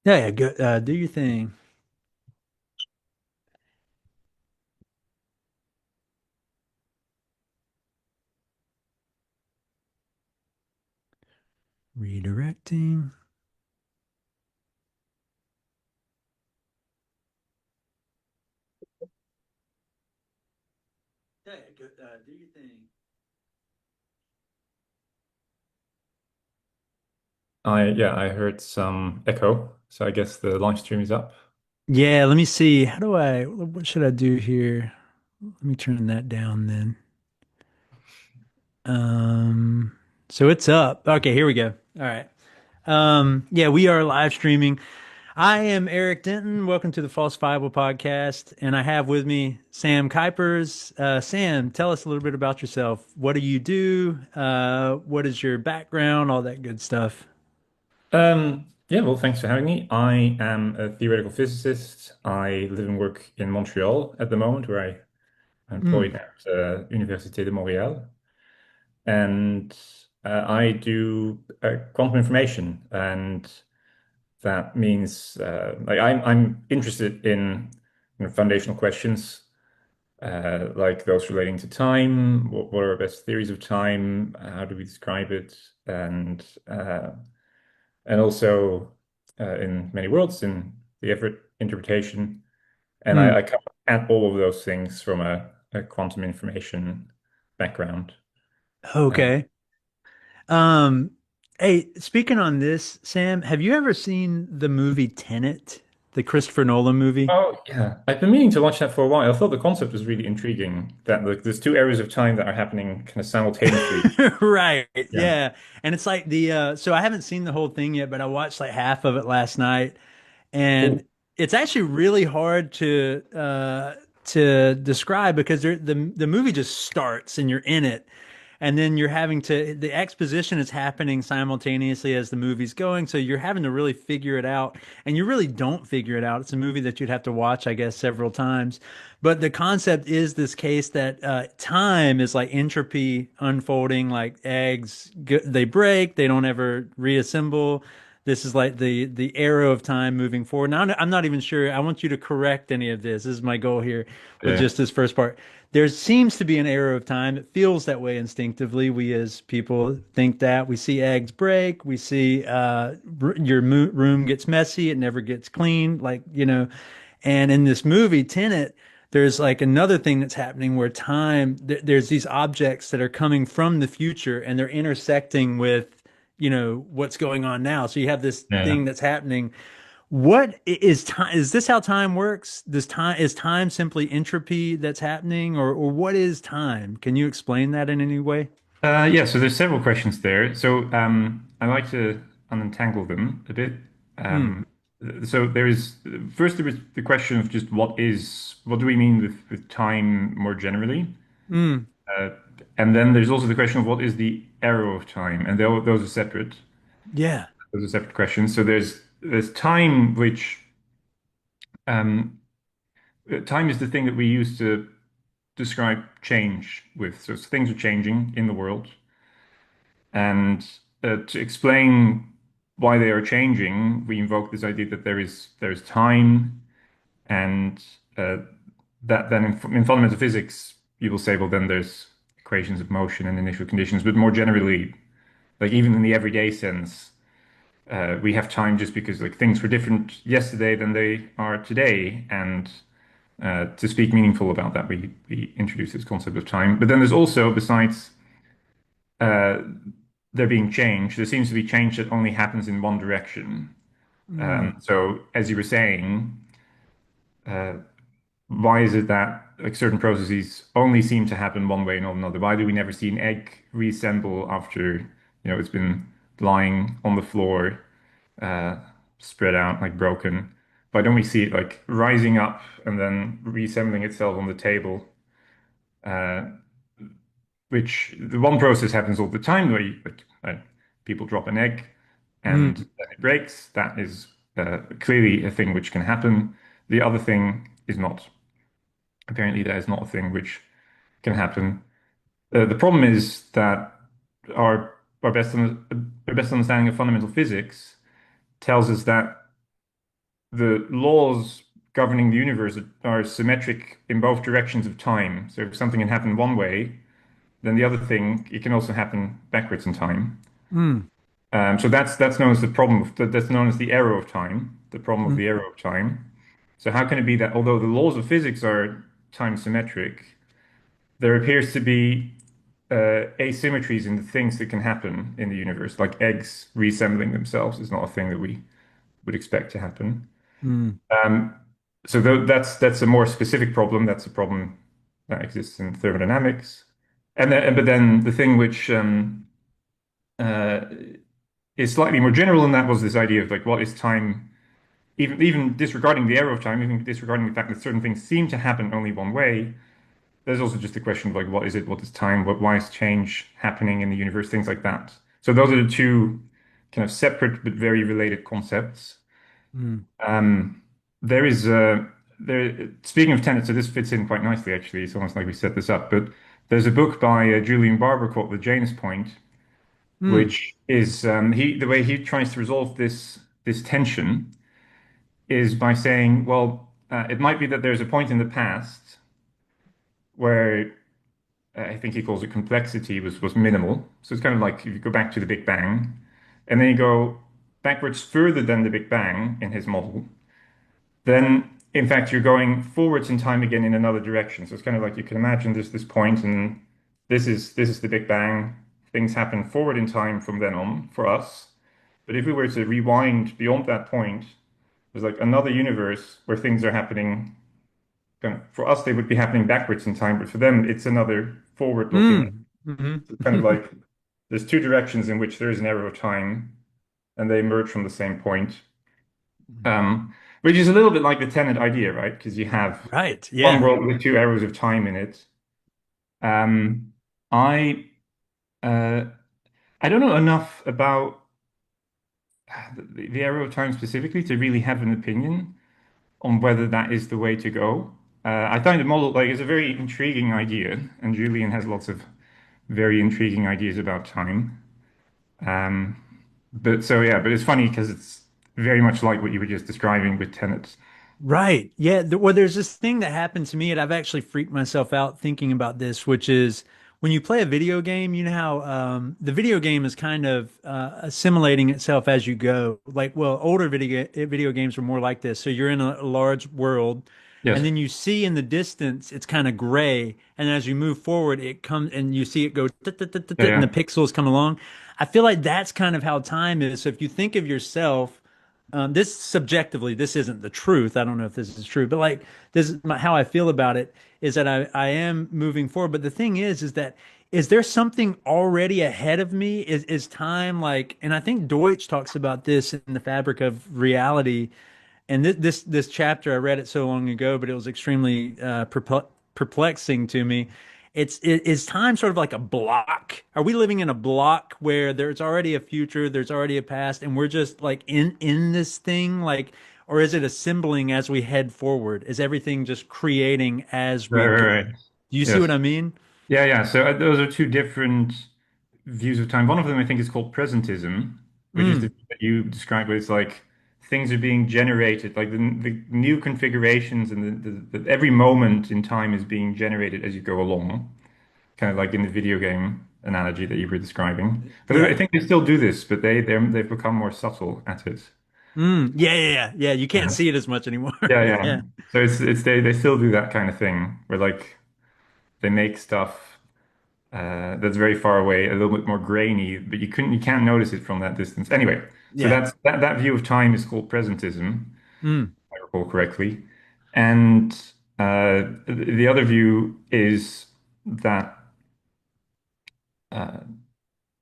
Yeah, yeah, go, do your thing. Redirecting. Yeah, yeah, go, do your thing. I heard some echo, so I guess the live stream is up. Yeah, let me see. What should I do here? Let me turn that down then. Um, so it's up. Okay, here we go. All right. Yeah, we are live streaming. I am Eric Denton. Welcome to the Falsifiable podcast, and I have with me Sam Kuypers. Sam, tell us a little bit about yourself. What do you do? What is your background? All that good stuff. Yeah, well, thanks for having me. I am a theoretical physicist. I live and work in Montreal at the moment, where I'm Mm. employed at Université de Montréal, and I do quantum information, and that means like I'm interested in foundational questions like those relating to time. What are our best theories of time? How do we describe it? And also in many worlds in the effort interpretation. And Mm. I come at all of those things from a quantum information background. Uh, Okay. Um, hey, speaking on this, Sam, have you ever seen the movie Tenet, the Christopher Nolan movie? oh yeah, I've been meaning to watch that for a while. I thought the concept was really intriguing. That like, there's two areas of time that are happening kind of simultaneously. Right. Yeah. Yeah. And it's like so I haven't seen the whole thing yet, but I watched like half of it last night. And Cool. it's actually really hard to describe because the movie just starts and you're in it, and then you're having to the exposition is happening simultaneously as the movie's going, so you're having to really figure it out, and you really don't figure it out. It's a movie that you'd have to watch, I guess, several times. But the concept is this case that time is like entropy unfolding, like eggs, they break, they don't ever reassemble. This is like the arrow of time moving forward. Now, I'm not even sure. I want you to correct any of this. This is my goal here with Yeah. just this first part. There seems to be an arrow of time. It feels that way instinctively. We as people think that. We see eggs break. We see your room gets messy. It never gets clean. And in this movie, Tenet, there's like another thing that's happening where there's these objects that are coming from the future and they're intersecting with, what's going on now. So you have this Yeah. thing that's happening. What is time? Is this how time works? Is time simply entropy that's happening, or what is time? Can you explain that in any way? Yeah, so there's several questions there. So I like to unentangle them a bit. Mm, Um, so there is first there is the question of just what do we mean with time more generally? mm, Uh, and then there's also the question of what is the arrow of time, and those are separate. yeah. Those are separate questions. So there's time, which um, time is the thing that we use to describe change with. So things are changing in the world. And to explain why they are changing, we invoke this idea that there is time, and uh, that then in fundamental physics, you will say, well, then there's equations of motion and initial conditions. But more generally, like even in the everyday sense, we have time just because like things were different yesterday than they are today, and to speak meaningful about that, we introduce this concept of time. But then there's also, besides uh, there being change, there seems to be change that only happens in one direction. Mm, So, as you were saying, uh, why is it that like certain processes only seem to happen one way and not another? Why do we never see an egg reassemble after, it's been lying on the floor, uh, spread out, like broken? Why don't we see it like rising up and then reassembling itself on the table? Uh, which the one process happens all the time where people drop an egg and mm, then it breaks. That is clearly a thing which can happen. The other thing is not. Apparently, that is not a thing which can happen. The problem is that our our best understanding of fundamental physics tells us that the laws governing the universe are symmetric in both directions of time. So if something can happen one way, then the other thing, it can also happen backwards in time. Mm, So that's known as the problem that's known as the arrow of time, the problem of mm, the arrow of time. So how can it be that although the laws of physics are time symmetric, there appears to be asymmetries in the things that can happen in the universe, like eggs reassembling themselves is not a thing that we would expect to happen. mm, Um, so that's a more specific problem. That's a problem that exists in thermodynamics. But then the thing which uh, is slightly more general than that was this idea of like what is time, even disregarding the arrow of time, even disregarding the fact that certain things seem to happen only one way. There's also just a question of like what is it, what is time, why is change happening in the universe, things like that. So those are the two kind of separate but very related concepts. mm, Um, there is there. Speaking of Tenet, so this fits in quite nicely actually. It's almost like we set this up, but there's a book by Julian Barber called The Janus Point, mm, which is he the way he tries to resolve this tension is by saying, well, it might be that there's a point in the past where I think he calls it complexity was minimal. So it's kind of like if you go back to the Big Bang, and then you go backwards further than the Big Bang in his model, then in fact you're going forwards in time again in another direction. So it's kind of like you can imagine there's this point, and this is the Big Bang. Things happen forward in time from then on for us. But if we were to rewind beyond that point, there's like another universe where things are happening. Kind of, for us, they would be happening backwards in time, but for them, it's another forward-looking. mm, mhm. It's kind of like there's two directions in which there is an arrow of time, and they emerge from the same point. Which is a little bit like the Tenet idea, right? Because you have Right. one Yeah. world with two arrows of time in it. Um, I uh, I don't know enough about the arrow of time specifically to really have an opinion on whether that is the way to go. I find the model like it's a very intriguing idea, and Julian has lots of very intriguing ideas about time. Um, but so yeah, but it's funny because it's very much like what you were just describing with Tenet. Right. Yeah. Well, there's this thing that happened to me, and I've actually freaked myself out thinking about this, which is when you play a video game, you know how the video game is kind of assimilating itself as you go. Like, well, older video games were more like this. So you're in a large world, and Yes. then you see in the distance it's kind of gray, and as you move forward, it comes and you see it go, tut, tut, tut, tut, Yeah, tut, and yeah. the pixels come along. I feel like that's kind of how time is. So if you think of yourself this subjectively, this isn't the truth. I don't know if this is true, but like this is how I feel about it is that I am moving forward. But the thing is that is there something already ahead of me? Is time like, and I think Deutsch talks about this in the Fabric of Reality. And this chapter, I read it so long ago, but it was extremely perplexing to me. Is time sort of like a block? Are we living in a block where there's already a future, there's already a past, and we're just like in this thing, like, or is it assembling as we head forward? Is everything just creating as Right, we go? right, right. Do you see what Yes. I mean? Yeah, yeah. So those are two different views of time. One of them I think is called presentism, which is the Mm, view that you described where it's like things are being generated, like the new configurations and every moment in time is being generated as you go along, kind of like in the video game analogy that you were describing. But I yeah. think they still do this, but they've become more subtle at it. Yeah, yeah, yeah, yeah. You can't see it as much anymore. Yeah, yeah. Yeah. So it's they still do that kind of thing where like they make stuff that's very far away, a little bit more grainy, but you can't notice it from that distance. Anyway, so Yeah. that view of time is called presentism, if Mm, I recall correctly. And the other view is that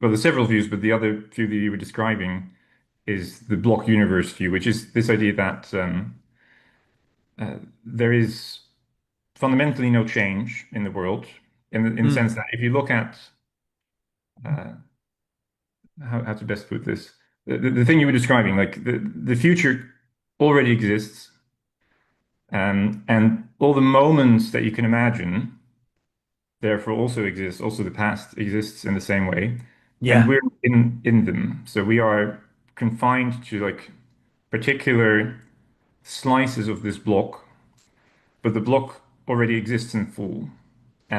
well, there's several views, but the other view that you were describing is the block universe view, which is this idea that there is fundamentally no change in the world, in the mm, sense that if you look at uh, how to best put this, the thing you were describing, like the future already exists, and all the moments that you can imagine, therefore also exist. Also, the past exists in the same way, and yeah. we're in them. So we are confined to like particular. slices of this block, but the block already exists in full.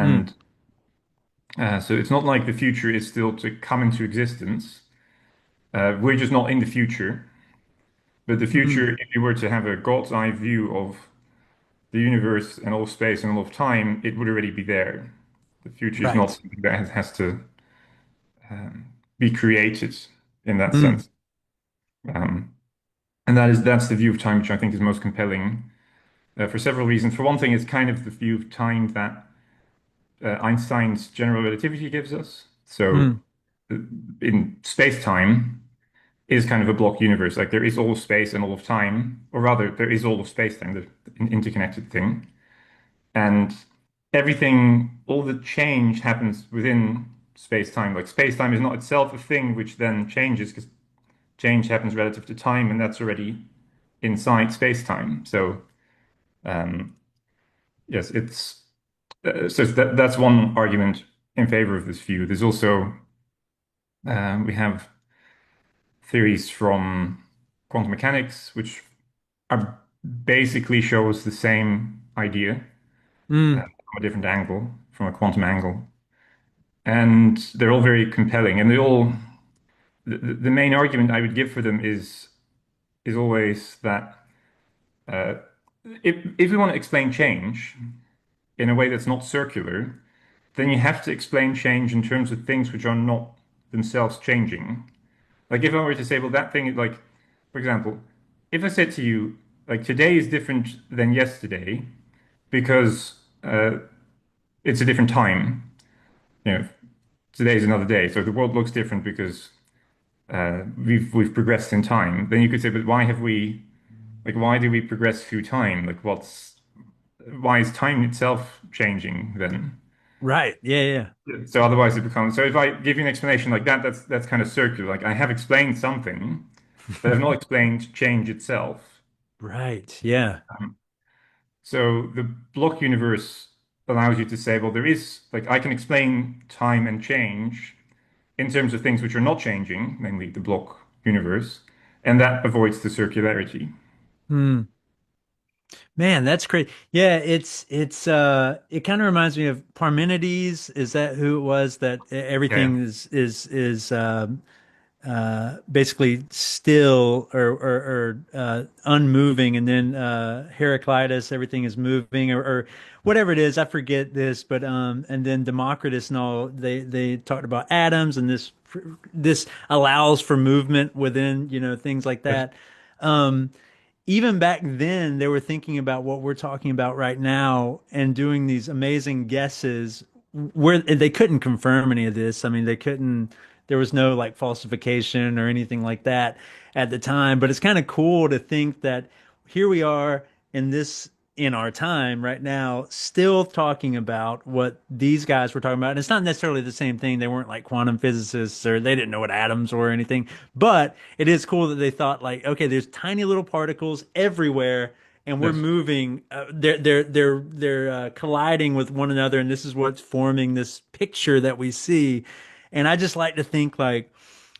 Mm, And so it's not like the future is still to come into existence. We're just not in the future. But the mm, future, if you were to have a God's eye view of the universe and all of space and all of time, it would already be there. The future is not right. something that has to be created in that Mm, sense. Um, and that's the view of time which I think is most compelling for several reasons. For one thing, it's kind of the view of time that Einstein's general relativity gives us. So mm, uh, in space-time is kind of a block universe. Like there is all of space and all of time, or rather, there is all of space-time, the interconnected thing. And everything, all the change happens within space-time. Like space-time is not itself a thing which then changes because change happens relative to time, and that's already inside space-time. So yes, it's so that's one argument in favor of this view. There's also we have theories from quantum mechanics which are basically shows the same idea mm, from a different angle, from a quantum angle, and they're all very compelling. And they all the main argument I would give for them is always that uh, if we want to explain change in a way that's not circular, then you have to explain change in terms of things which are not themselves changing. Like if I were to say, well, that thing, like, for example, if I said to you, like, today is different than yesterday because it's a different time, you know, today is another day, so the world looks different because we've progressed in time. Then you could say, but why have we, like, why do we progress through time? Like, why is time itself changing then? right. Yeah, yeah. So otherwise it becomes, so if I give you an explanation like that, that's kind of circular. Like I have explained something, but I've not explained change itself. Right. Yeah. So the block universe allows you to say, well, there is, like, I can explain time and change in terms of things which are not changing, namely the block universe, and that avoids the circularity. Hmm. Man, that's great. Yeah, it kind of reminds me of Parmenides. Is that who it was that Yeah, yeah. everything is basically still or unmoving, and then Heraclitus, everything is moving or whatever it is. I forget this, but and then Democritus and all they talked about atoms, and this allows for movement within things like Yes, that. Even back then, they were thinking about what we're talking about right now and doing these amazing guesses where they couldn't confirm any of this. I mean, they couldn't, there was no like falsification or anything like that at the time. But it's kind of cool to think that here we are in this in our time right now, still talking about what these guys were talking about. And it's not necessarily the same thing. They weren't like quantum physicists or they didn't know what atoms were or anything. But it is cool that they thought like, okay, there's tiny little particles everywhere, and we're yes. moving. They're colliding with one another, and this is what's forming this picture that we see. And I just like to think like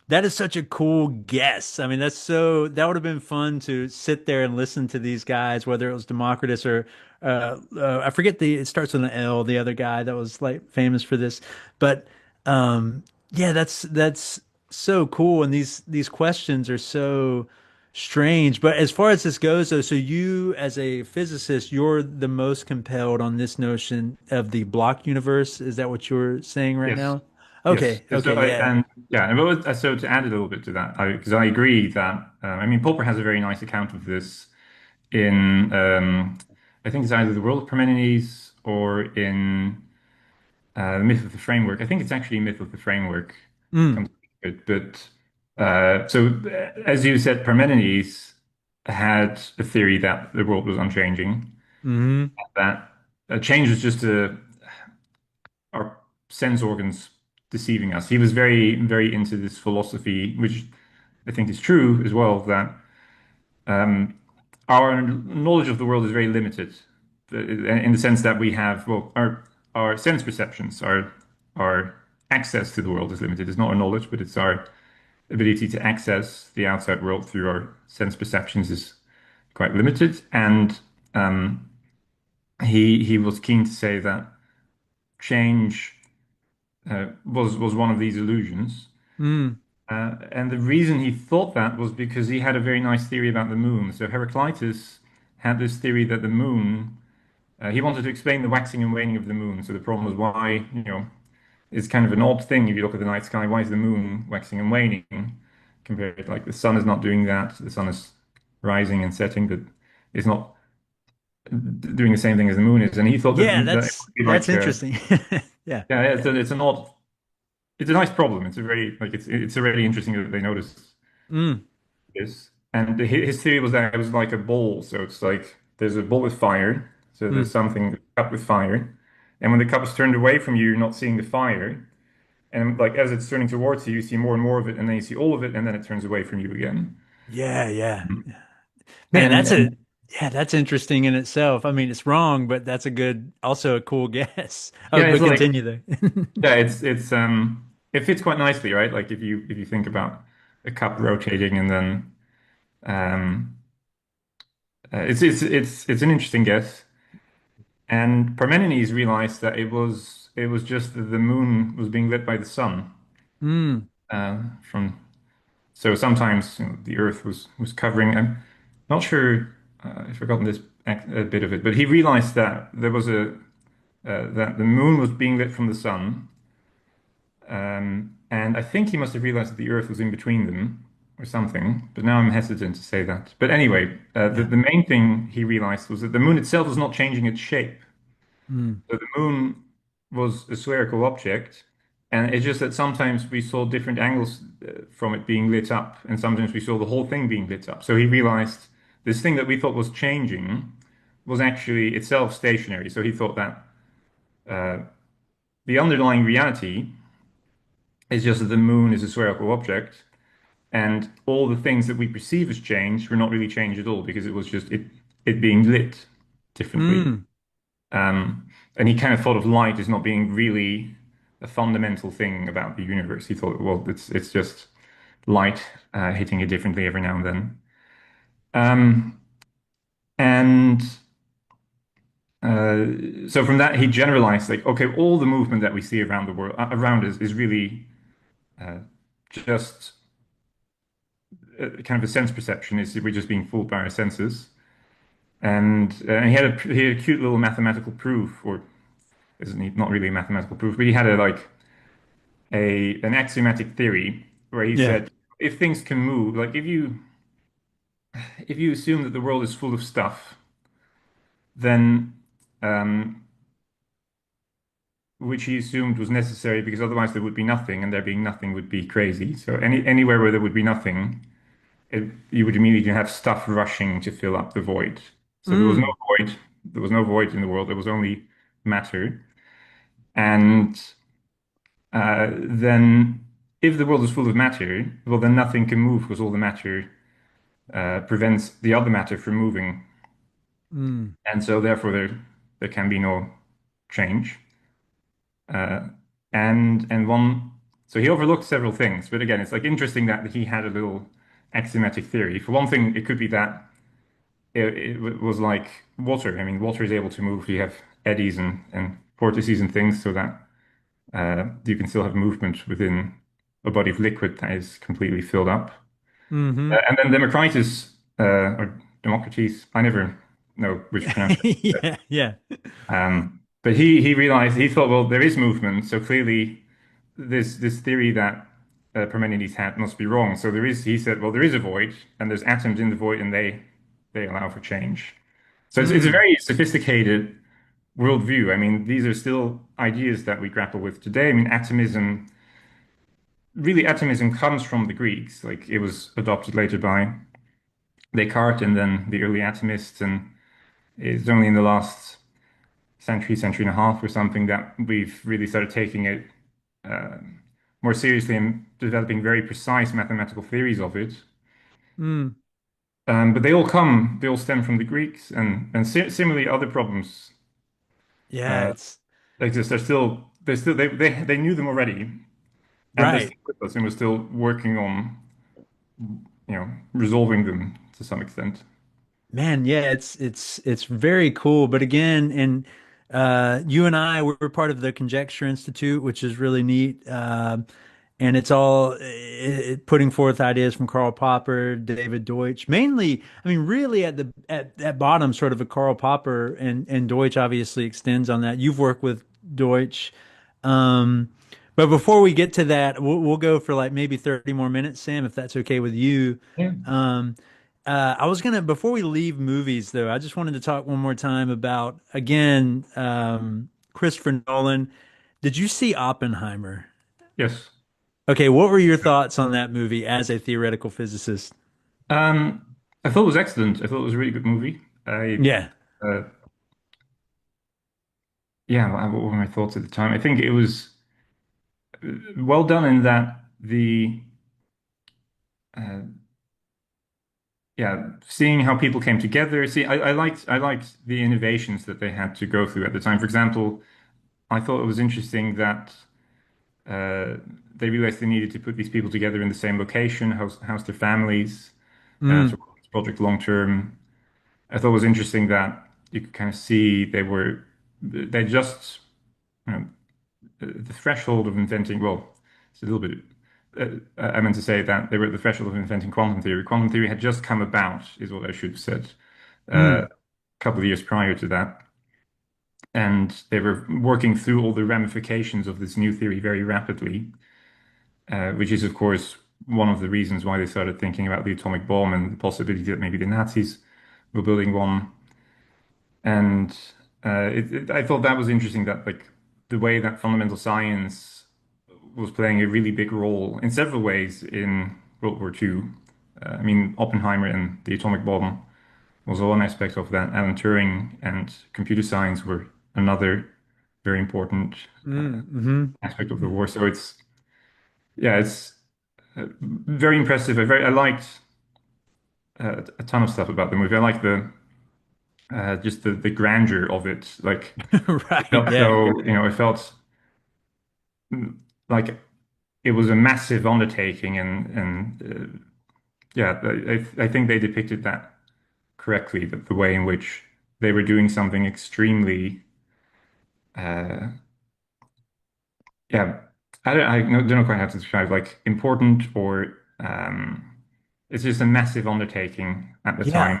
that is such a cool guess. I mean, that would have been fun to sit there and listen to these guys, whether it was Democritus or I forget it starts with an L, the other guy that was like famous for this. But yeah, that's so cool. And these questions are so strange. But as far as this goes, though, so you as a physicist, you're the most compelled on this notion of the block universe. Is that what you're saying right Yes. now? Yes. Okay, okay, yeah. And yeah, and so to add a little bit to that, because I agree that I mean Popper has a very nice account of this in I think it's either the World of Parmenides or in the Myth of the Framework. I think it's actually Myth of the Framework. Mm, Comes to it, but so as you said, Parmenides had a theory that the world was unchanging, hmm that change was just our sense organs deceiving us. He was very, very into this philosophy, which I think is true as well, that our knowledge of the world is very limited in the sense that we have, well, our sense perceptions, our access to the world is limited. It's not our knowledge, but it's our ability to access the outside world through our sense perceptions is quite limited, and um, he was keen to say that change was one of these illusions. Mm. And the reason he thought that was because he had a very nice theory about the moon. So Heraclitus had this theory that the moon, he wanted to explain the waxing and waning of the moon. So the problem was why, it's kind of an odd thing if you look at the night sky. Why is the moon waxing and waning compared, like the sun is not doing that. The sun is rising and setting, but it's not doing the same thing as the moon is. And he thought that, Yeah, that it would be that's like, interesting. Yeah. yeah, it's an odd, it's a nice problem. It's a very, like, it's already interesting that they noticed Mm. this. And his theory was that it was like a bowl. So it's like there's a bowl with fire. So there's Mm. something, a cup with fire. And when the cup is turned away from you, you're not seeing the fire. And like as it's turning towards you, you see more and more of it, and then you see all of it, and then it turns away from you again. Yeah, yeah. Man, And, and that's interesting in itself. I mean, it's wrong, but that's a good, also a cool guess. Oh, yeah, it's but like continue there. yeah, it's it fits quite nicely, right? Like if you think about a cup rotating, and then um, it's an interesting guess. And Parmenides realized that it was just that the moon was being lit by the sun Mm. from. So sometimes the Earth was covering. I'm not sure. I've forgotten this a bit of it, but he realized that there was a that the moon was being lit from the sun, and I think he must have realized that the Earth was in between them or something. But now I'm hesitant to say that. But anyway, the Yeah. the main thing he realized was that the moon itself was not changing its shape. Mm. So the moon was a spherical object, and it's just that sometimes we saw different angles from it being lit up, and sometimes we saw the whole thing being lit up. So he realized this thing that we thought was changing was actually itself stationary. So he thought that the underlying reality is just that the moon is a spherical object, and all the things that we perceive as change were not really change at all because it was just it being lit differently. Mm. And he kind of thought of light as not being really a fundamental thing about the universe. He thought, well, it's just light hitting it differently every now and then. Um, and so from that, he generalized like, okay, all the movement that we see around the world, around us, is really just kind of a sense perception. Is we're just being fooled by our senses. And he had a cute little mathematical proof, or isn't he? Not really a mathematical proof, but he had a an axiomatic theory where he Yeah. said if things can move, like if you assume that the world is full of stuff, then which he assumed was necessary because otherwise there would be nothing, and there being nothing would be crazy. So anywhere where there would be nothing, you would immediately have stuff rushing to fill up the void. So there was no Mm. void. There was no void in the world. There was only matter. And then if the world is full of matter, well, then nothing can move because all the matter prevents the other matter from moving, Mm. and so therefore there can be no change. Uh, and one, so he overlooked several things, but again, it's like interesting that he had a little axiomatic theory. For one thing, it could be that it was like water. I mean, water is able to move. You have eddies and vortices and things, so that you can still have movement within a body of liquid that is completely filled up. Mm-hmm. And then Democritus, or Democritus, I never know which pronunciation. Yeah. Yeah. But he realized, he thought, well, there is movement, so clearly this theory that Parmenides had must be wrong. So there is, he said, well, there is a void, and there's atoms in the void, and they allow for change. So it's a Mm. very sophisticated worldview. I mean, these are still ideas that we grapple with today. I mean, atomism, really, atomism comes from the Greeks. Like it was adopted later by Descartes and then the early atomists, and it's only in the last century and a half or something that we've really started taking it more seriously and developing very precise mathematical theories of it. Mm. But they all stem from the Greeks, and similarly other problems Yeah, uh, it's exist. They knew them already, and they're right. still with us, and we're still working on resolving them to some extent. Man, yeah, it's very cool. But again, and you and I we're part of the Conjecture Institute, which is really neat. And it's all putting forth ideas from Karl Popper, David Deutsch, mainly. I mean, really at the at bottom, sort of a Karl Popper and Deutsch obviously extends on that. You've worked with Deutsch, um, but before we get to that, we'll go for like maybe 30 more minutes, Sam, if that's okay with you. Yeah. Um, I was gonna, before we leave movies though, I just wanted to talk one more time about, again, Christopher Nolan. Did you see Oppenheimer? Yes. Okay, what were your thoughts on that movie as a theoretical physicist? I thought it was excellent. I thought it was a really good movie. Yeah. Uh, yeah, what were my thoughts at the time? I think it was well done in that uh, yeah, seeing how people came together. See, I liked the innovations that they had to go through at the time. For example, I thought it was interesting that uh, they realized they needed to put these people together in the same location, house their families, to Mm, work on this project long term. I thought it was interesting that you could kind of see they just, you know, the threshold of inventing. Well, it's a little bit. I meant to say that they were at the threshold of inventing quantum theory. Quantum theory had just come about, is what I should have said, mm, a couple of years prior to that, and they were working through all the ramifications of this new theory very rapidly, which is, of course, one of the reasons why they started thinking about the atomic bomb and the possibility that maybe the Nazis were building one. And I thought that was interesting that like the way that fundamental science was playing a really big role in several ways in World War II. I mean, Oppenheimer and the atomic bomb was one aspect of that. Alan Turing and computer science were another very important mm, aspect of the war. So it's very impressive. I liked a ton of stuff about the movie. I like the just the grandeur of it. Like Right, it felt yeah. so, it felt like it was a massive undertaking, and yeah, I think they depicted that correctly. That the way in which they were doing something extremely, uh, yeah, don't know quite how to describe like important or it's just a massive undertaking at the time. Yeah.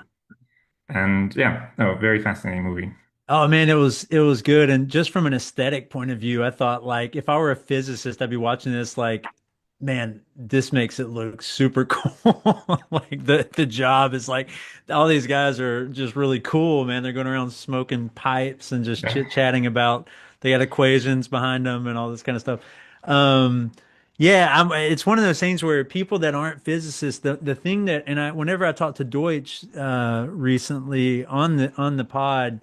And yeah, no, very fascinating movie. Oh man, it was good. And just from an aesthetic point of view, I thought like if I were a physicist, I'd be watching this like, man, this makes it look super cool. Like the job is like all these guys are just really cool, man. They're going around smoking pipes and just Yeah. chit-chatting about they got equations behind them and all this kind of stuff. Um yeah, it's one of those things where people that aren't physicists, the thing that and I whenever I talked to Deutsch recently on the pod,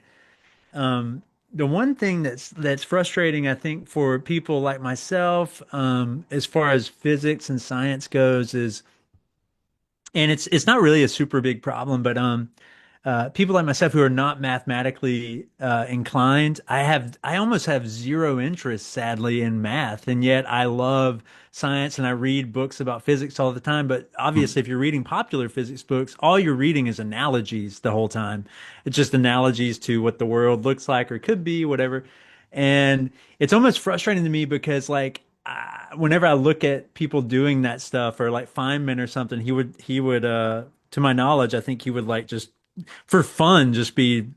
um, the one thing that's frustrating, I think, for people like myself, as far as physics and science goes, is, and it's not really a super big problem, but people like myself who are not mathematically inclined, I almost have zero interest, sadly, in math, and yet I love science and I read books about physics all the time. But obviously, if you're reading popular physics books, all you're reading is analogies the whole time. It's just analogies to what the world looks like or could be, whatever. And it's almost frustrating to me because, like, whenever I look at people doing that stuff, or like Feynman or something, to my knowledge, I think he would like just for fun just be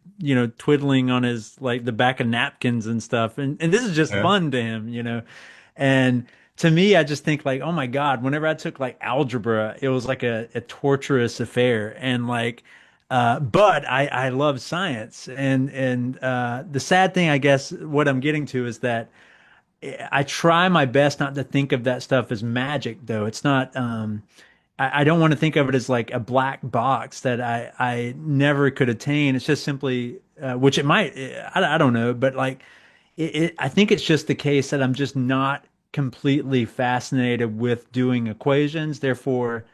twiddling on his like the back of napkins and stuff, and this is just Yeah. fun to him. And to me, I just think like, oh my God, whenever I took like algebra, it was like a torturous affair. And like but I love science, and the sad thing, I guess what I'm getting to is that I try my best not to think of that stuff as magic, though. It's not, I don't want to think of it as like a black box that I never could attain. It's just simply, which it might, I don't know, but like, I think it's just the case that I'm just not completely fascinated with doing equations. Therefore,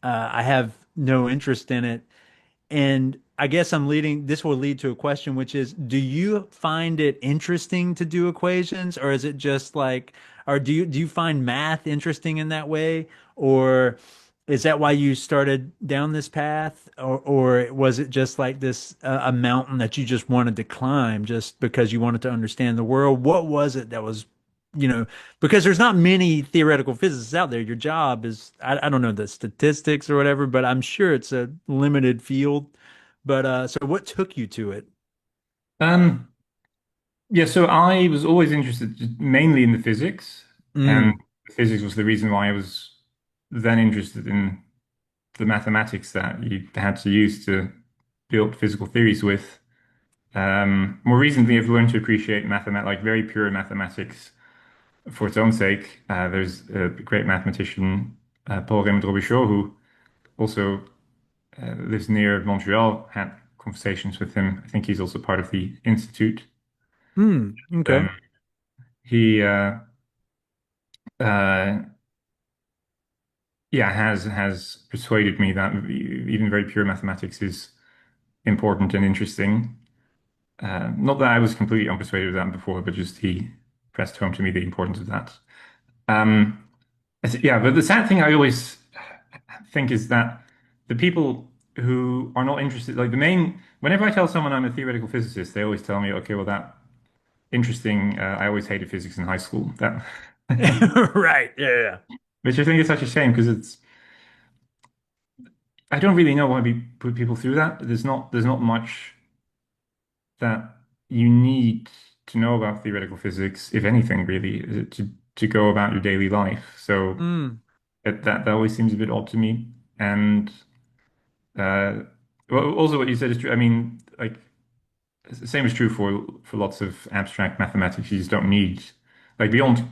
I have no interest in it. And I guess this will lead to a question, which is, do you find it interesting to do equations, or is it just like, or do you find math interesting in that way? Or Is that why you started down this path, or was it just like this a mountain that you just wanted to climb just because you wanted to understand the world? What was it that was, you know, because there's not many theoretical physicists out there. Your job is, I don't know the statistics or whatever, but I'm sure it's a limited field. But so what took you to it? Um, yeah, so I was always interested mainly in the physics, and Mm, physics was the reason why I was then interested in the mathematics that you had to use to build physical theories with. More recently, I've learned to appreciate like very pure mathematics for its own sake. There's a great mathematician, Paul-Raymond Robichaud, who also lives near Montreal. Had conversations with him. I think he's also part of the institute. okay. Um, he uh, yeah, has persuaded me that even very pure mathematics is important and interesting. Not that I was completely unpersuaded of that before, but just he pressed home to me the importance of that. Um, yeah, but the sad thing I always think is that the people who are not interested, like the main, whenever I tell someone I'm a theoretical physicist, they always tell me, okay, well, that interesting. I always hated physics in high school. That, Right. Yeah. Yeah. which I think is such a shame because I don't really know why we put people through that. There's not much that you need to know about theoretical physics, if anything, really, to go about your daily life. So Mm, that always seems a bit odd to me. And uh, well, also what you said is true. I mean, like the same is true for lots of abstract mathematics. You just don't need like beyond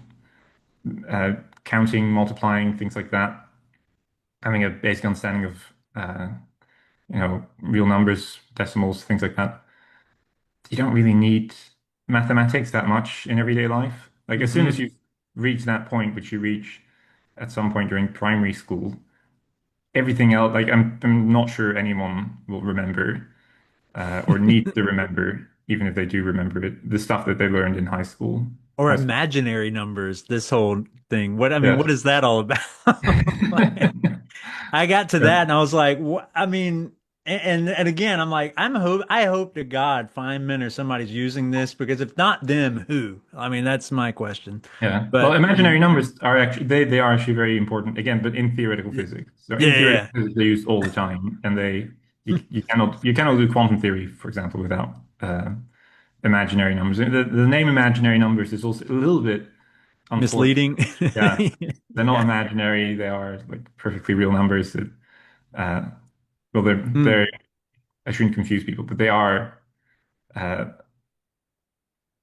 uh, counting, multiplying, things like that. Having a basic understanding of real numbers, decimals, things like that. You don't really need mathematics that much in everyday life. Like as soon as hmm you reach that point, which you reach at some point during primary school, everything else, like I'm not sure anyone will remember or need to remember, even if they do remember it, the stuff that they learned in Or high school. imaginary numbers, this whole thing. I mean, Yes. what is that all about? Like, I got to Yeah. that and I was like, what? I mean, and again, I'm like, I hope to God Feynman or somebody's using this because if not them, who? I mean, that's my question. Yeah. Well, But you imaginary know, numbers are actually they are actually very important again, but in theoretical yeah, physics. So in theoretical yeah, physics, they're used all the time, and they yeah. you cannot do quantum theory, for example, without imaginary numbers. The name imaginary numbers is also a little bit unfortunate. Misleading. Yeah, they're not Yeah. imaginary; they are like perfectly real numbers. That uh, well, Mm, they're I shouldn't confuse people, but they are uh,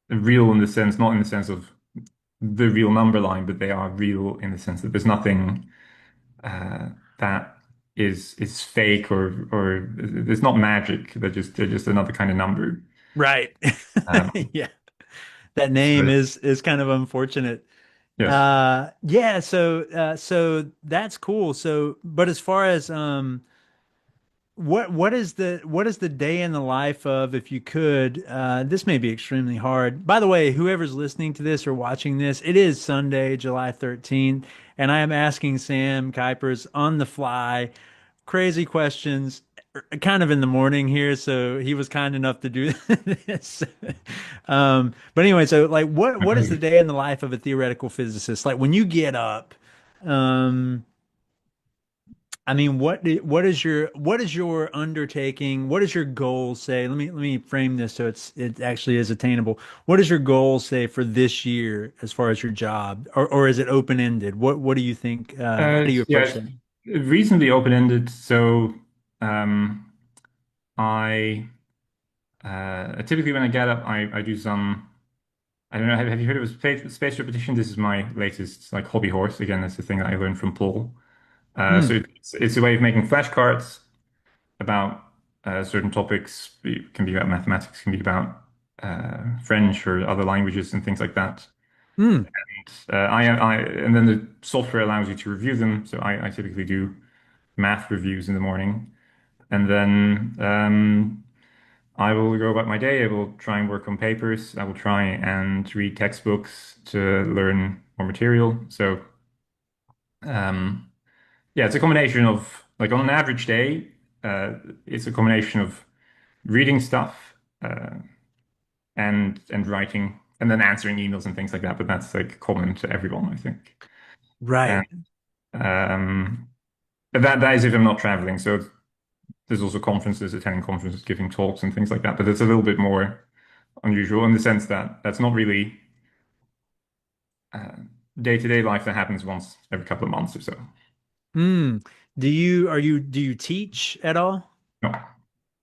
real in the sense, not in the sense of the real number line, but they are real in the sense that there's nothing uh, that is fake or it's not magic. They're just another kind of number. right. Um, Yeah. That so name is kind of unfortunate. yes, Yeah, so that's cool. So but as far as what is the day in the life of, if you could, this may be extremely hard. By the way, whoever's listening to this or watching this, it is Sunday, July 13th, and I am asking Sam Kuypers on the fly crazy questions kind of in the morning here, so he was kind enough to do this. But anyway, so like what is the day in the life of a theoretical physicist? Like when you get up, um I mean, what is your undertaking? What is your goal say? Let me frame this so it actually is attainable. What is your goal say for this year as far as your job, or is it open ended? What do you think? How do you yeah, approach it's that? reasonably open-ended. So um, I typically when I get up, I do some. I don't know. Have you heard of space repetition? This is my latest like hobby horse. Again, that's the thing that I learned from Paul. Hmm. It's a way of making flashcards about certain topics. It can be about mathematics, can be about French or other languages and things like that. Hmm. And then the software allows you to review them. So I typically do math reviews in the morning, and then I will go about my day. I will try and work on papers. I will try and read textbooks to learn more material. So um, yeah, it's a combination of like on an average day, it's a combination of reading stuff and writing and then answering emails and things like that. But that's like common to everyone, I think. And Right. um, but that is if I'm not traveling. So there's also conferences, attending conferences, giving talks and things like that. But it's a little bit more unusual in the sense that that's not really uh, day-to-day life that happens once every couple of months or so. Hmm. Do you teach at all? No,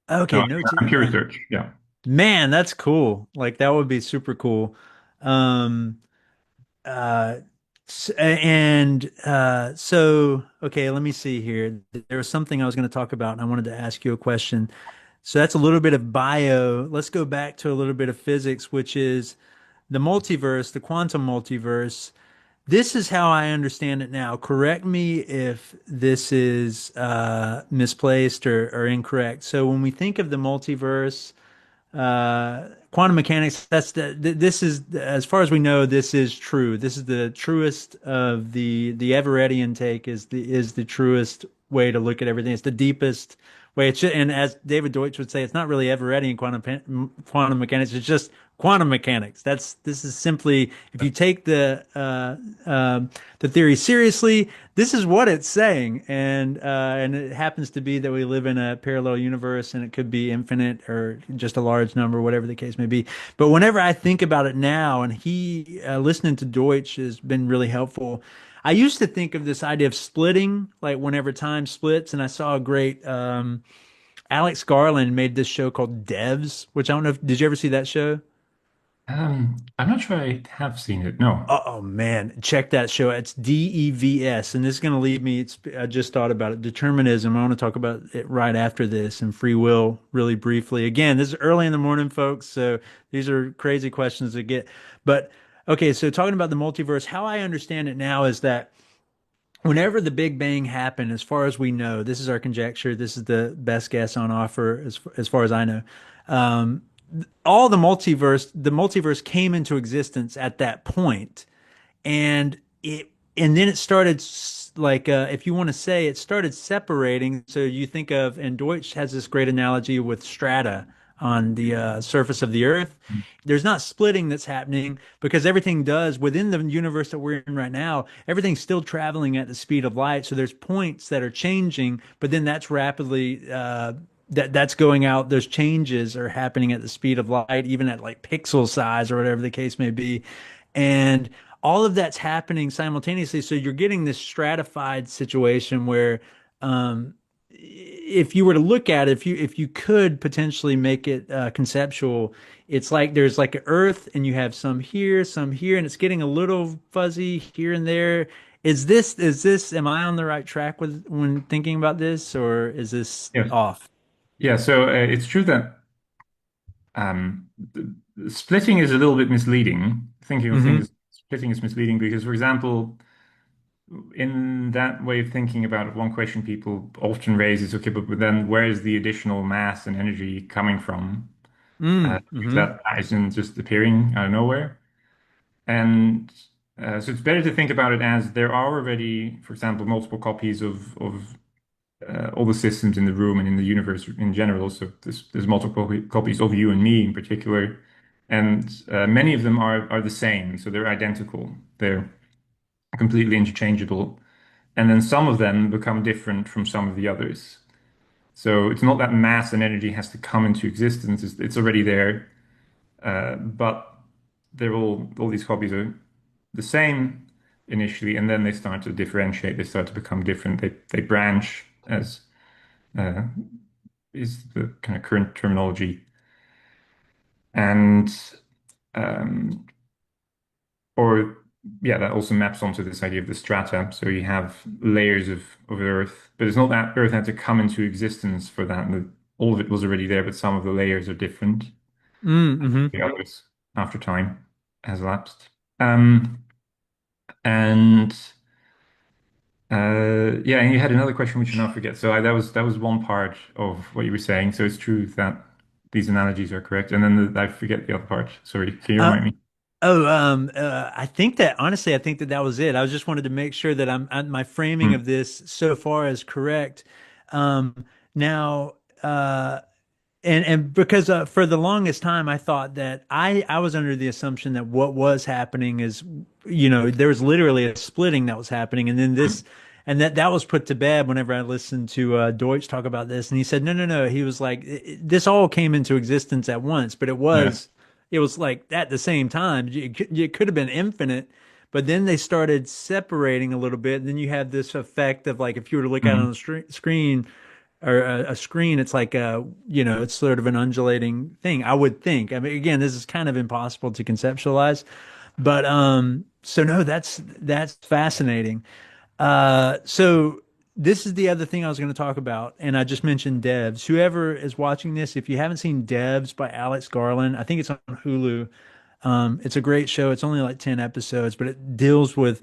no, Okay, no, I'm pure research. Yeah. man, that's cool. Like that would be super cool. Um, uh, so okay, let me see here. There was something I was going to talk about, and I wanted to ask you a question. So that's a little bit of bio. Let's go back to a little bit of physics, which is the multiverse, the quantum multiverse. This is how I understand it now. Correct me if this is misplaced or incorrect. So when we think of the multiverse, quantum mechanics, this is, as far as we know, this is true. This is the truest of the Everettian take is the truest way to look at everything. It's the deepest way. And as David Deutsch would say, it's not really Everettian quantum mechanics. It's just quantum mechanics. This is simply, if you take the theory seriously, this is what it's saying, and it happens to be that we live in a parallel universe, and it could be infinite or just a large number, whatever the case may be. But whenever I think about it now, and listening to Deutsch has been really helpful. I used to think of this idea of splitting, like whenever time splits, and I saw a great Alex Garland made this show called Devs, which I don't know if did you ever see that show? I'm not sure I have seen it. No. Oh man, check that show. It's DEVS, and this is going to lead me. I just thought about it. Determinism. I want to talk about it right after this, and free will really briefly. Again, this is early in the morning, folks, so these are crazy questions to get. But okay, so talking about the multiverse, how I understand it now is that whenever the Big Bang happened, as far as we know, this is our conjecture. This is the best guess on offer, as far as I know. Um, all the multiverse came into existence at that point, and then it started like if you want to say it started separating. So you think of, and Deutsch has this great analogy with strata on the surface of the earth. There's not splitting that's happening because everything does within the universe that we're in right now. Everything's still traveling at the speed of light. So there's points that are changing, but then that's rapidly that's going out. Those changes are happening at the speed of light, even at like pixel size or whatever the case may be. And all of that's happening simultaneously. So you're getting this stratified situation where, if you were to look at it, if you could potentially make it conceptual, it's like there's like an Earth, and you have some here, and it's getting a little fuzzy here and there. Am I on the right track with when thinking about this, or is this Yes. off? Yeah. So it's true that the splitting is a little bit misleading. Thinking of Hmm. things splitting is misleading because, for example, in that way of thinking about it, one question people often raise is, okay, but then where is the additional mass and energy coming from? If Mm-hmm. that isn't just appearing out of nowhere. And so it's better to think about it as there are already, for example, multiple copies of all the systems in the room and in the universe in general. So there's multiple copies of you and me in particular, and many of them are the same. So they're identical. They're completely interchangeable. And then some of them become different from some of the others. So it's not that mass and energy has to come into existence. It's already there. But they're all these copies are the same initially, and then they start to differentiate. They start to become different. They branch, as uh, is the kind of current terminology, and um, or yeah, that also maps onto this idea of the strata. So you have layers of Earth, but it's not that Earth had to come into existence for that. All of it was already there, but some of the layers are different. Mm-hmm. The others after time has elapsed. Um, and yeah, and you had another question which I now forget. So that was one part of what you were saying. So it's true that these analogies are correct, and then I forget the other part. Sorry, can you Uh, remind me? Oh, I think that honestly, I think that that was it. I just wanted to make sure that my framing Hmm. of this so far is correct. Now, and because for the longest time, I thought that I was under the assumption that what was happening is, there was literally a splitting that was happening, and then this, and that was put to bed whenever I listened to Deutsch talk about this, and he said, no, no, no. He was like, this all came into existence at once, but it Yeah. was. It was like at the same time. It could have been infinite, but then they started separating a little bit. And then you have this effect of like if you were to look at it on Hmm. the screen or a screen, it's like it's sort of an undulating thing. I would think. I mean, again, this is kind of impossible to conceptualize, but so no, that's fascinating. So this is the other thing I was going to talk about, and I just mentioned Devs. Whoever is watching this, if you haven't seen Devs by Alex Garland, I think it's on Hulu. It's a great show. It's only like 10 episodes, but it deals with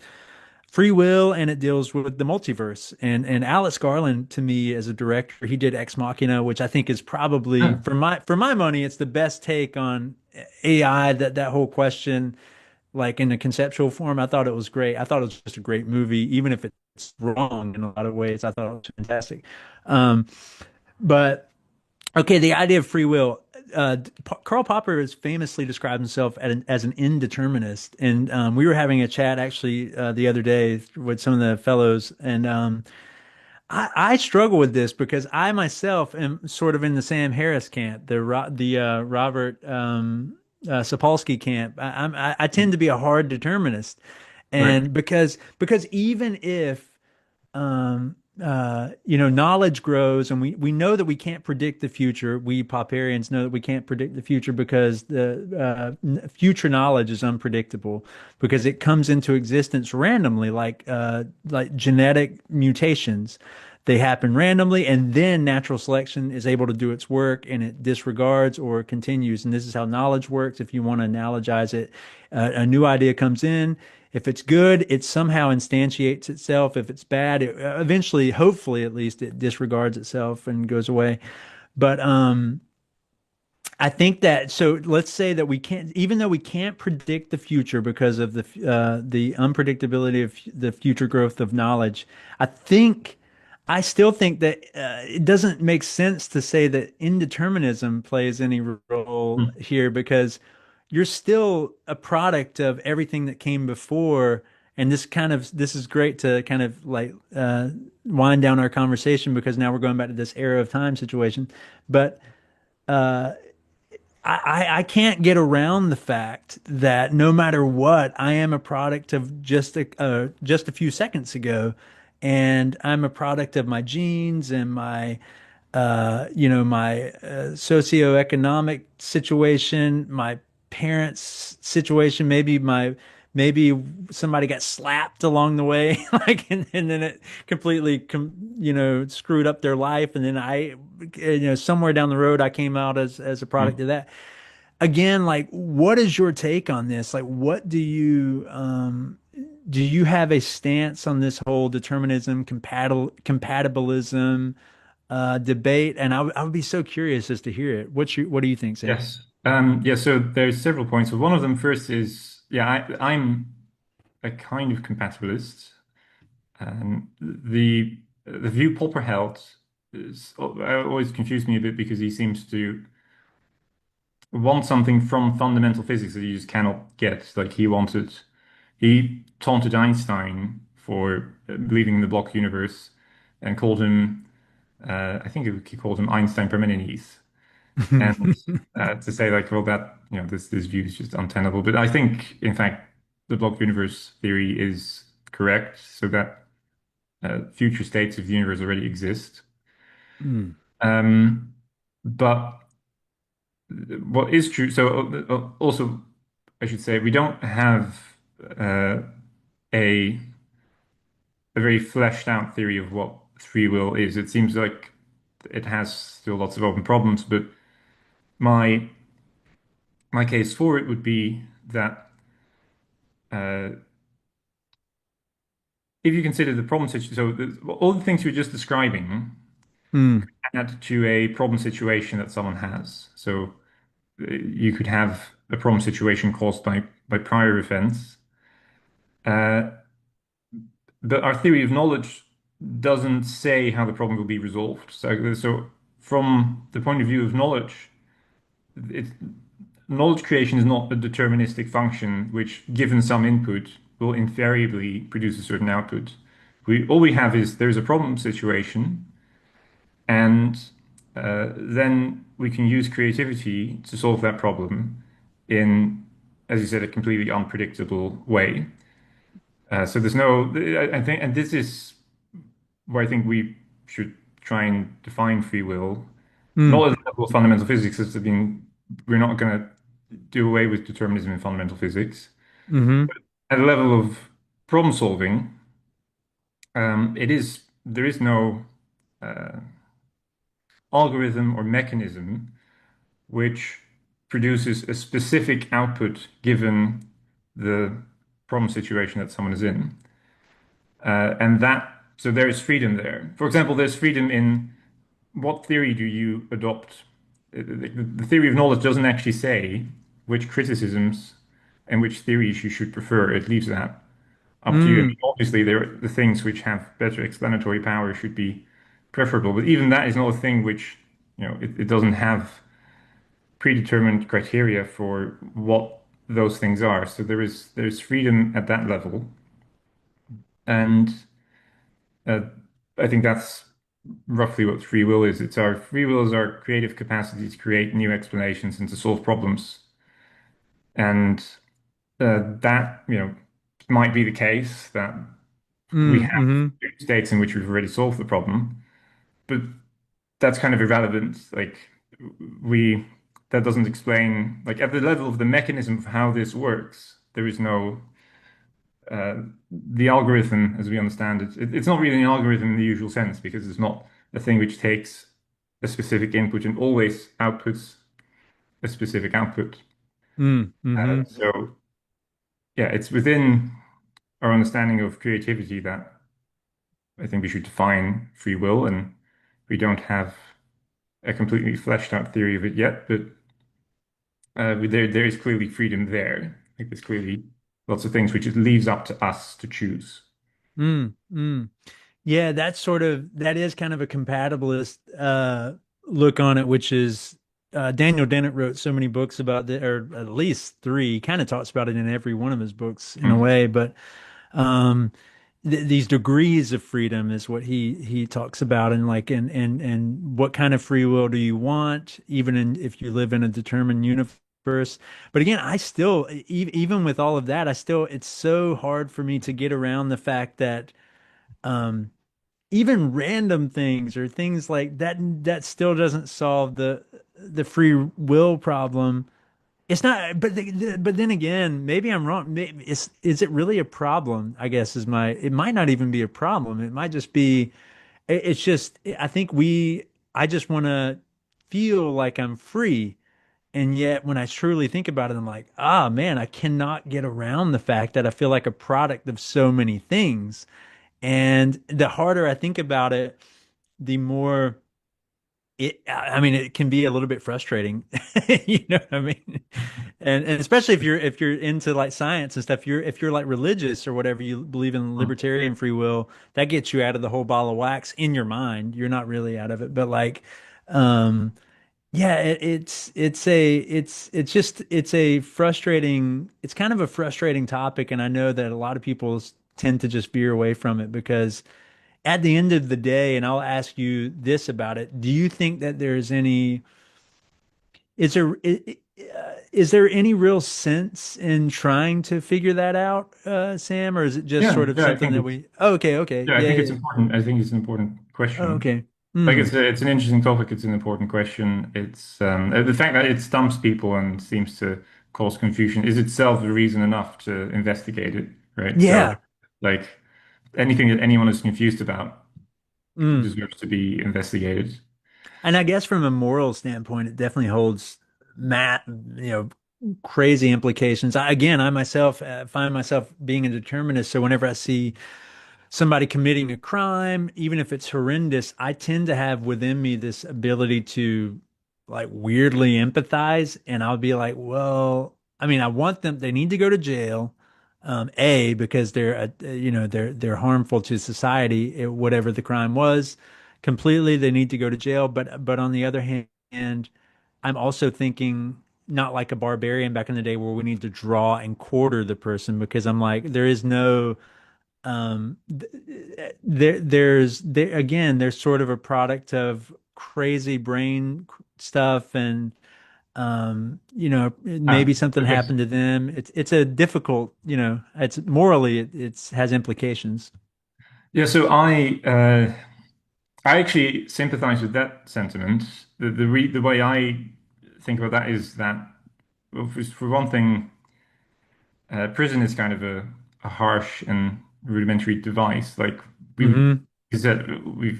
free will and it deals with the multiverse. And Alex Garland, to me, as a director, he did Ex Machina, which I think is probably Oh, for my money, it's the best take on AI. That whole question, like in a conceptual form, I thought it was great. I thought it was just a great movie, even if it's wrong in a lot of ways. I thought it was fantastic. Um, but okay, the idea of free will. Karl Popper has famously described himself as an indeterminist, and we were having a chat actually the other day with some of the fellows, and I struggle with this because I myself am sort of in the Sam Harris camp, the Robert Sapolsky camp. I tend to be a hard determinist, right. and because even if knowledge grows, and we know that we can't predict the future. We Popperians know that we can't predict the future because the future knowledge is unpredictable because it comes into existence randomly, like genetic mutations. They happen randomly, and then natural selection is able to do its work, and it disregards or continues. And this is how knowledge works. If you want to analogize it, a new idea comes in. If it's good, it somehow instantiates itself. If it's bad, it eventually, hopefully at least, it disregards itself and goes away. But I think that so let's say that we can't, even though we can't predict the future because of the unpredictability of the future growth of knowledge. I think I still think that it doesn't make sense to say that indeterminism plays any role Hmm. here because you're still a product of everything that came before. And this is great to kind of like wind down our conversation because now we're going back to this era of time situation. But uh, I can't get around the fact that no matter what, I am a product of just a few seconds ago, and I'm a product of my genes and my socioeconomic situation, my parents' situation, maybe somebody got slapped along the way, like, and then it completely, screwed up their life, and then somewhere down the road, I came out as a product Hmm. of that. Again, like, what is your take on this? Like, what do you have a stance on this whole determinism, compatibilism? Debate, and I would be so curious as to hear it. What do you think, Sam? Yes. Yeah, so there's several points. So one of them first is, yeah, I'm a kind of compatibilist. The view Popper held is always confused me a bit because he seems to want something from fundamental physics that you just cannot get. Like he taunted Einstein for believing in the block universe and called him, I think he called him Einstein Parmenides. And to say like, well, that this view is just untenable. But I think, in fact, the block universe theory is correct, so that future states of the universe already exist. Mm, Um, but what is true? So also, I should say we don't have uh, a a very fleshed out theory of what free will is. It seems like it has still lots of open problems, but my my case for it would be that uh, if you consider the problem situation, so all the things you were just describing mm, add to a problem situation that someone has. So you could have. a problem situation caused by prior events. Uh, but our theory of knowledge doesn't say how the problem will be resolved. So from the point of view of knowledge, it's, knowledge creation is not a deterministic function which, given some input, will invariably produce a certain output. All we have is there's a problem situation, and then we can use creativity to solve that problem in, as you said, a completely unpredictable way. So there's no, I think, and this is where I think we should try and define free will, Mm, not at the level of fundamental physics, as I mean, we're not going to do away with determinism in fundamental physics. mm-hmm, At the level of problem solving, there is no algorithm or mechanism which produces a specific output given the problem situation that someone is in. So there is freedom there. For example, there's freedom in what theory do you adopt? The theory of knowledge doesn't actually say which criticisms and which theories you should prefer. It leaves that up to you. I mm, mean, obviously, the things which have better explanatory power should be preferable, but even that is not a thing which, it doesn't have predetermined criteria for what those things are. So there's freedom at that level, and uh, I think that's roughly what free will is. It's our free will is our creative capacity to create new explanations and to solve problems. And that, might be the case that we mm, have mm-hmm, states in which we've already solved the problem, but that's kind of irrelevant. Like we, that doesn't explain, like at the level of the mechanism of how this works, there is no, the algorithm as we understand it's not really an algorithm in the usual sense because it's not a thing which takes a specific input and always outputs a specific output. mm, mm-hmm, So yeah, it's within our understanding of creativity that I think we should define free will, and we don't have a completely fleshed out theory of it yet, but there is clearly freedom there. Like there's clearly lots of things which it leaves up to us to choose. mm, mm. Yeah, that is kind of a compatibilist look on it, which is Daniel Dennett wrote so many books about that, or at least three. He kind of talks about it in every one of his books in a Mm. way, but um, these degrees of freedom is what he talks about, and like and what kind of free will do you want, even if you live in a determined universe. But again, I still, even with all of that, it's so hard for me to get around the fact that. Um, Even random things or things like that still doesn't solve the free will problem. It's not, but then again, maybe I'm wrong. Maybe is it really a problem? I guess it might not even be a problem. It might just be it's just I think I just want to feel like I'm free. And yet when I truly think about it, I'm like, ah man, I cannot get around the fact that I feel like a product of so many things. And the harder I think about it, the more I mean, it can be a little bit frustrating. You know what I mean? And especially if you're into like science and stuff, if you're like religious or whatever, you believe in Mm. libertarian free will, that gets you out of the whole ball of wax in your mind. You're not really out of it. But like, um, yeah, it's just it's a frustrating it's kind of a frustrating topic, and I know that a lot of people tend to just veer away from it because at the end of the day, and I'll ask you this about it, do you think that there's any is there is there any real sense in trying to figure that out, Sam, or is it just Yeah, sort of yeah, something that we oh, okay, yeah, I yeah, think it's yeah, important. I think it's an important oh, question. okay, Like hmm, it's an interesting topic. It's an important question. It's the fact that it stumps people and seems to cause confusion is itself a reason enough to investigate it, right? So, yeah, like anything that anyone is confused about mm. deserves to be investigated. And I guess from a moral standpoint, it definitely holds crazy implications. Again, I myself find myself being a determinist. So whenever I see somebody committing a crime, even if it's horrendous, I tend to have within me this ability to like weirdly empathize. And I'll be like, well, I mean, I want them, they need to go to jail. A, because they're, they're harmful to society, whatever the crime was, completely, they need to go to jail. But on the other hand, I'm also thinking not like a barbarian back in the day where we need to draw and quarter the person because I'm like, there is no, there again, there's sort of a product of crazy brain stuff and maybe something Okay. happened to them. It's a difficult, it's morally it's has implications. Yeah, so I actually sympathize with that sentiment. The way I think about that is that, well, for one thing, prison is kind of a harsh and rudimentary device. Like we Hmm. is that we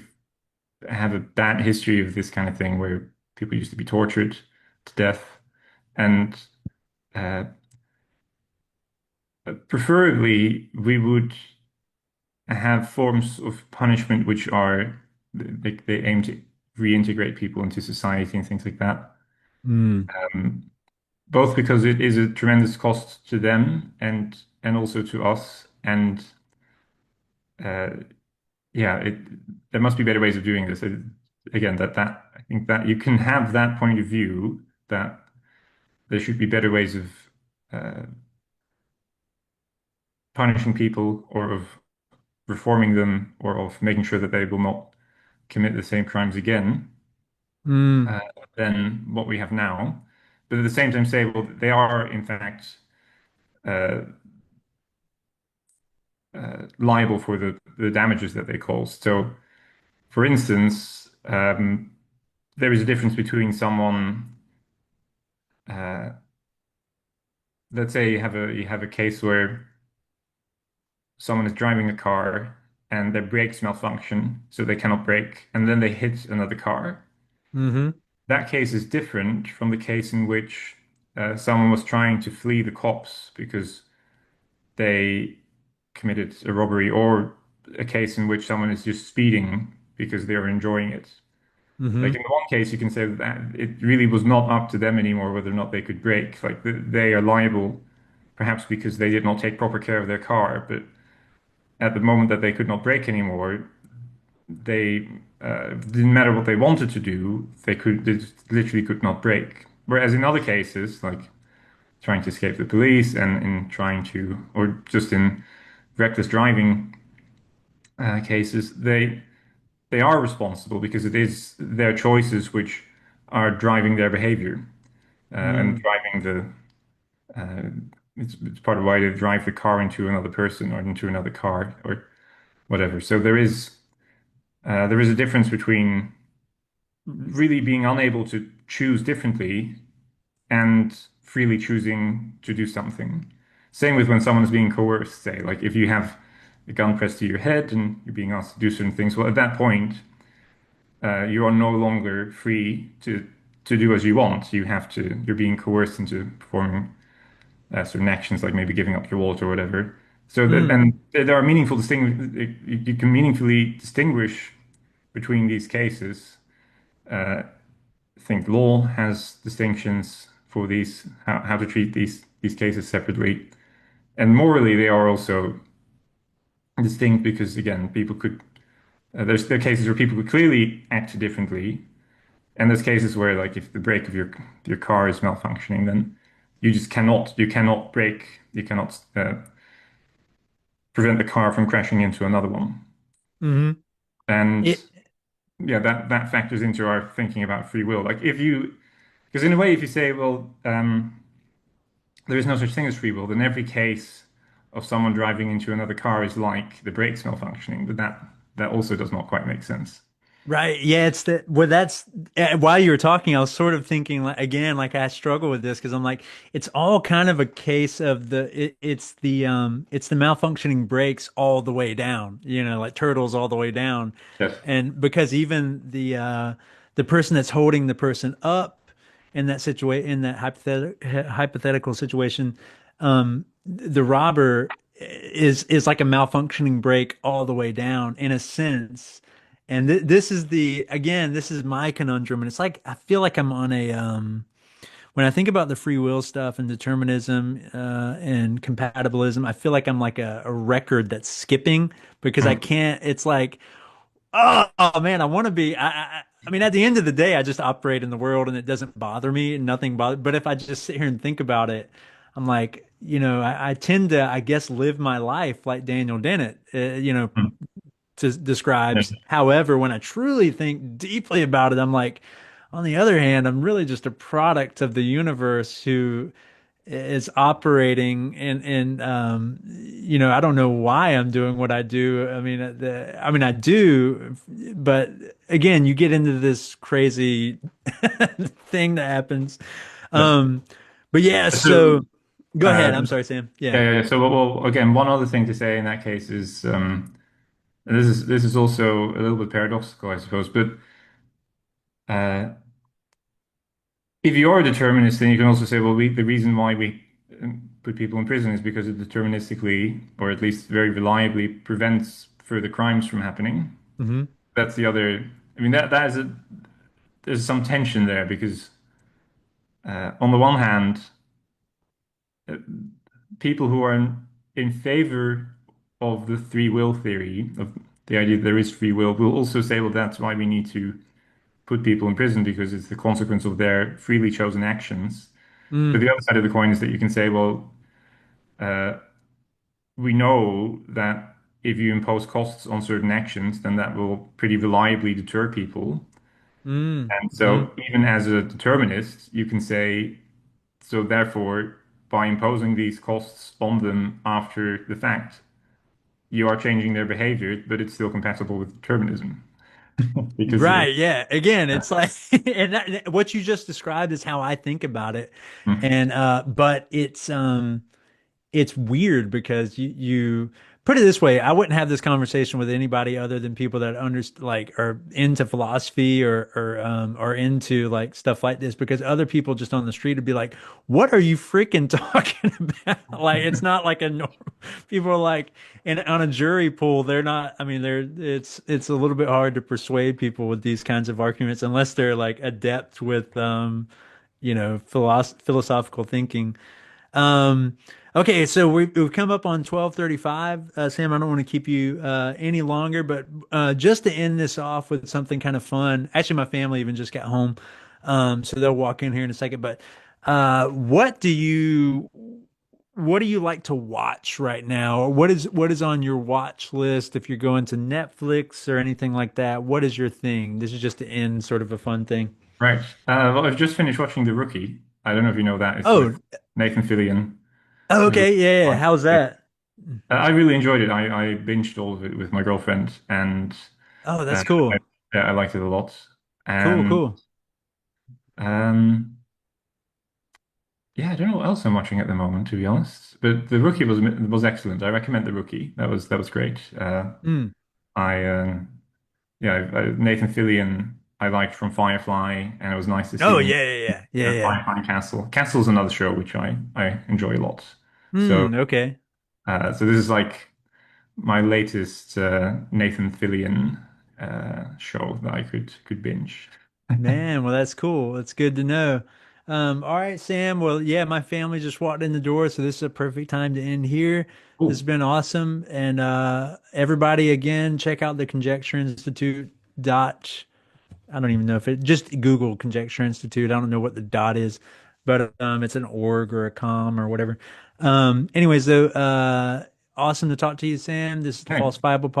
have a bad history of this kind of thing where people used to be tortured to death, and uh, preferably we would have forms of punishment which are they aim to reintegrate people into society and things like that. Mm. Um, both because it is a tremendous cost to them and also to us. And uh, yeah, there must be better ways of doing this. Again, that I think that you can have that point of view that there should be better ways of uh, punishing people or of reforming them or of making sure that they will not commit the same crimes again Mm. uh, than what we have now. But at the same time, say, well, they are in fact uh, liable for the damages that they cause. So, for instance, there is a difference between someone, uh, let's say you have a case where someone is driving a car and their brakes malfunction, so they cannot brake, and then they hit another car. Hmm. That case is different from the case in which someone was trying to flee the cops because they committed a robbery, or a case in which someone is just speeding because they are enjoying it. Like in Hmm. the one case, you can say that it really was not up to them anymore whether or not they could brake. Like they are liable, perhaps because they did not take proper care of their car, but at the moment that they could not brake anymore, they didn't matter what they wanted to do, they just literally could not brake. Whereas in other cases, like trying to escape the police and in trying to, or just in reckless driving cases, they are responsible because it is their choices which are driving their behavior and Mm. driving uh, it's part of why they drive the car into another person or into another car or whatever. So there is a difference between really being unable to choose differently and freely choosing to do something. Same with when someone is being coerced, say, like if you have a gun pressed to your head and you're being asked to do certain things, well, at that point, you are no longer free to do as you want. You're being coerced into performing certain actions, like maybe giving up your wallet or whatever. So that, Mm. and there are meaningful distinguish. You can meaningfully distinguish between these cases. I think law has distinctions for these, how to treat these cases separately. And morally, they are also distinct because, again, people could, there are cases where people could clearly act differently. And there's cases where, like, if the brake of your car is malfunctioning, then you cannot brake, you cannot prevent the car from crashing into another one. Hmm. And It yeah, that factors into our thinking about free will. Like, because in a way, if you say, well, there is no such thing as free will, then every case of someone driving into another car is like the brakes malfunctioning, but that also does not quite make sense. Right. Yeah, it's the well that's while you were talking, I was sort of thinking like again, like I struggle with this because I'm like, it's all kind of a case of it's the malfunctioning brakes all the way down, like turtles all the way down. Yes. And because even the person that's holding the person up in that situation in that hypothetical situation, the robber is like a malfunctioning brake all the way down in a sense. And this is the again, this is my conundrum, and it's like I feel like I'm on a when I think about the free will stuff and determinism and compatibilism, I feel like I'm like a record that's skipping because I Mm, can't. It's like, oh man, I want to be. I mean, at the end of the day, I just operate in the world and it doesn't bother me and nothing bothers. But if I just sit here and think about it, I'm like, I tend to, I guess, live my life like Daniel Dennett, mm, yeah. describes. However, when I truly think deeply about it, I'm like, on the other hand, I'm really just a product of the universe who is operating and I don't know why I'm doing what I do. I mean, I do, but again, you get into this crazy thing that happens. Yeah. Um, but yeah, So, so go ahead. uh, I'm sorry, Sam. Yeah. yeah. So, well, again, one other thing to say in that case is, and this is also a little bit paradoxical, I suppose, but uh, if you are a determinist, then you can also say, well, the reason why we put people in prison is because it deterministically, or at least very reliably, prevents further crimes from happening. Hmm. That's the other. I mean, that is there's some tension there because on the one hand, uh, people who are in favor of the free will theory, of the idea that there is free will also say, well, that's why we need to put people in prison because it's the consequence of their freely chosen actions. But Mm, the other side of the coin is that you can say, well, uh, we know that if you impose costs on certain actions, then that will pretty reliably deter people. mm, And mm, so, even as a determinist, you can say, so therefore, by imposing these costs on them after the fact, you are changing their behavior, but it's still compatible with determinism. Because, right. Yeah. Again, it's like, and what you just described is how I think about it. mm, And, but it's weird because you put it this way, I wouldn't have this conversation with anybody other than people that like are into philosophy or into like stuff like this because other people just on the street would be like, "What are you freaking talking about?" Like it's not like a normal people are like and on a jury pool, they're not I mean it's a little bit hard to persuade people with these kinds of arguments unless they're like adept with philosophical thinking. Um, okay, so we've come up on 12:35. Sam, I don't want to keep you any longer, but just to end this off with something kind of fun. Actually, my family even just got home, so they'll walk in here in a second. But what do you like to watch right now? Or what is on your watch list if you're going to Netflix or anything like that? What is your thing? This is just to end sort of a fun thing. right. Well, I've just finished watching The Rookie. I don't know if you know that. It's Oh, with Nathan Fillion. Who okay, yeah, yeah. How's that? I really enjoyed it. I binged all of it with my girlfriend, and Oh, that's uh, I, cool. yeah, I liked it a lot. Cool, And cool. um, yeah, I don't know what else I'm watching at the moment, to be honest. But The Rookie was excellent. I recommend The Rookie. That was great. Mm. I yeah, Nathan Fillion I liked from Firefly, and it was nice to see Oh him yeah, yeah, yeah, yeah, in yeah. Firefly Castle. Castle's another show which I enjoy a lot. So Okay. so this is like my latest Nathan Fillion show that I could binge. Man, well that's cool. That's good to know. All right, Sam. Well, yeah, my family just walked in the door, so this is a perfect time to end here. This has Oh, been awesome. And everybody again, check out the Conjecture Institute dot I don't even know if it just Google Conjecture Institute. I don't know what the dot is, but it's an org or a com or whatever. Anyways, though, awesome to talk to you, Sam. This is the okay. Falsifiable